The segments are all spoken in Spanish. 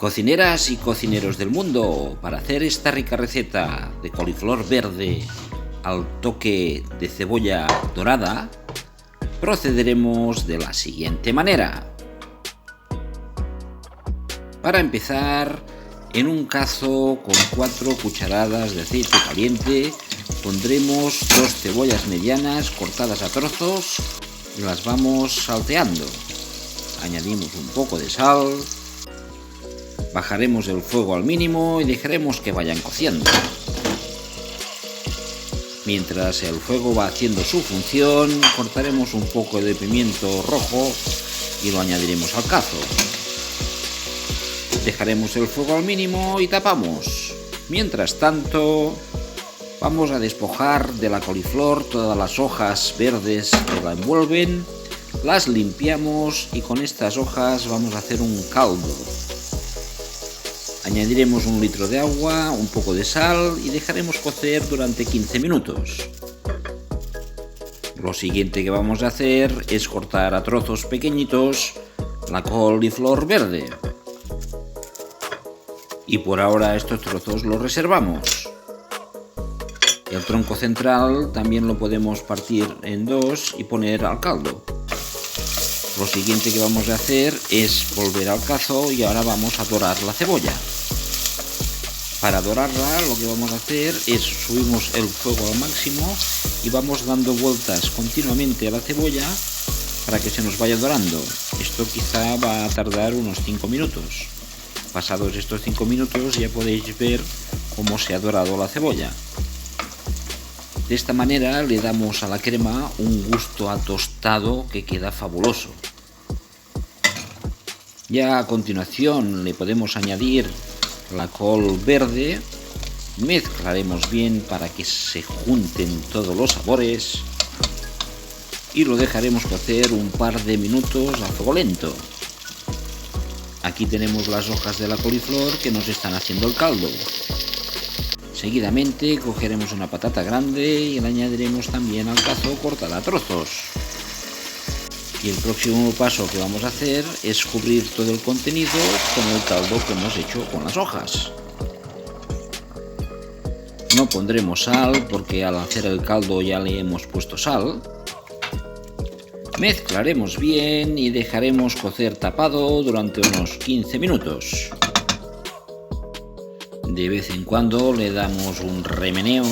Cocineras y cocineros del mundo, para hacer esta rica receta de coliflor verde al toque de cebolla dorada, procederemos de la siguiente manera. Para empezar, en un cazo con 4 cucharadas de aceite caliente pondremos 2 cebollas medianas cortadas a trozos y las vamos salteando. Añadimos un poco de sal. Bajaremos el fuego al mínimo y dejaremos que vayan cociendo. Mientras el fuego va haciendo su función, cortaremos un poco de pimiento rojo y lo añadiremos al cazo. Dejaremos el fuego al mínimo y tapamos. Mientras tanto, vamos a despojar de la coliflor todas las hojas verdes que la envuelven. Las limpiamos y con estas hojas vamos a hacer un caldo. Añadiremos 1 litro de agua, un poco de sal y dejaremos cocer durante 15 minutos. Lo siguiente que vamos a hacer es cortar a trozos pequeñitos la coliflor verde. Y por ahora estos trozos los reservamos. El tronco central también lo podemos partir en 2 y poner al caldo. Lo siguiente que vamos a hacer es volver al cazo y ahora vamos a dorar la cebolla. Para dorarla lo que vamos a hacer es subimos el fuego al máximo y vamos dando vueltas continuamente a la cebolla para que se nos vaya dorando. Esto quizá va a tardar unos 5 minutos. Pasados estos 5 minutos ya podéis ver cómo se ha dorado la cebolla. De esta manera le damos a la crema un gusto a tostado que queda fabuloso. Ya a continuación le podemos añadir la col verde, mezclaremos bien para que se junten todos los sabores y lo dejaremos cocer un par de minutos a fuego lento. Aquí tenemos las hojas de la coliflor que nos están haciendo el caldo. Seguidamente cogeremos una patata grande y la añadiremos también al cazo cortada a trozos. Y el próximo paso que vamos a hacer es cubrir todo el contenido con el caldo que hemos hecho con las hojas. No pondremos sal porque al hacer el caldo ya le hemos puesto sal. Mezclaremos bien y dejaremos cocer tapado durante unos 15 minutos. De vez en cuando le damos un remeneo.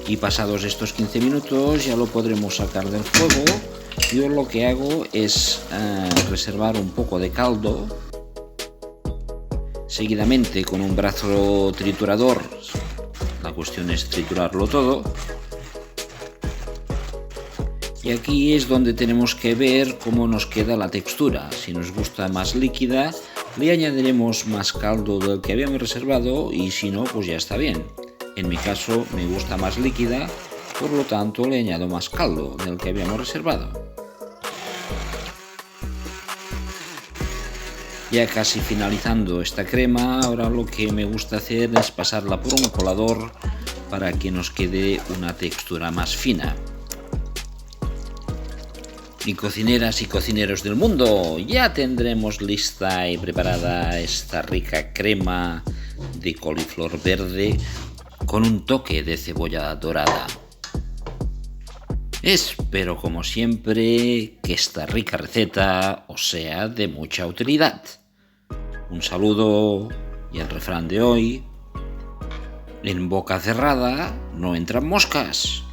Y pasados estos 15 minutos ya lo podremos sacar del fuego. Yo lo que hago es reservar un poco de caldo. Seguidamente con un brazo triturador, la cuestión es triturarlo todo. Y aquí es donde tenemos que ver cómo nos queda la textura. Si nos gusta más líquida, le añadiremos más caldo del que habíamos reservado y si no, pues ya está bien. En mi caso me gusta más líquida, por lo tanto le añado más caldo del que habíamos reservado. Ya casi finalizando esta crema, ahora lo que me gusta hacer es pasarla por un colador para que nos quede una textura más fina. Y cocineras y cocineros del mundo, ya tendremos lista y preparada esta rica crema de coliflor verde con un toque de cebolla dorada. Espero como siempre que esta rica receta os sea de mucha utilidad. Un saludo y el refrán de hoy: en boca cerrada no entran moscas.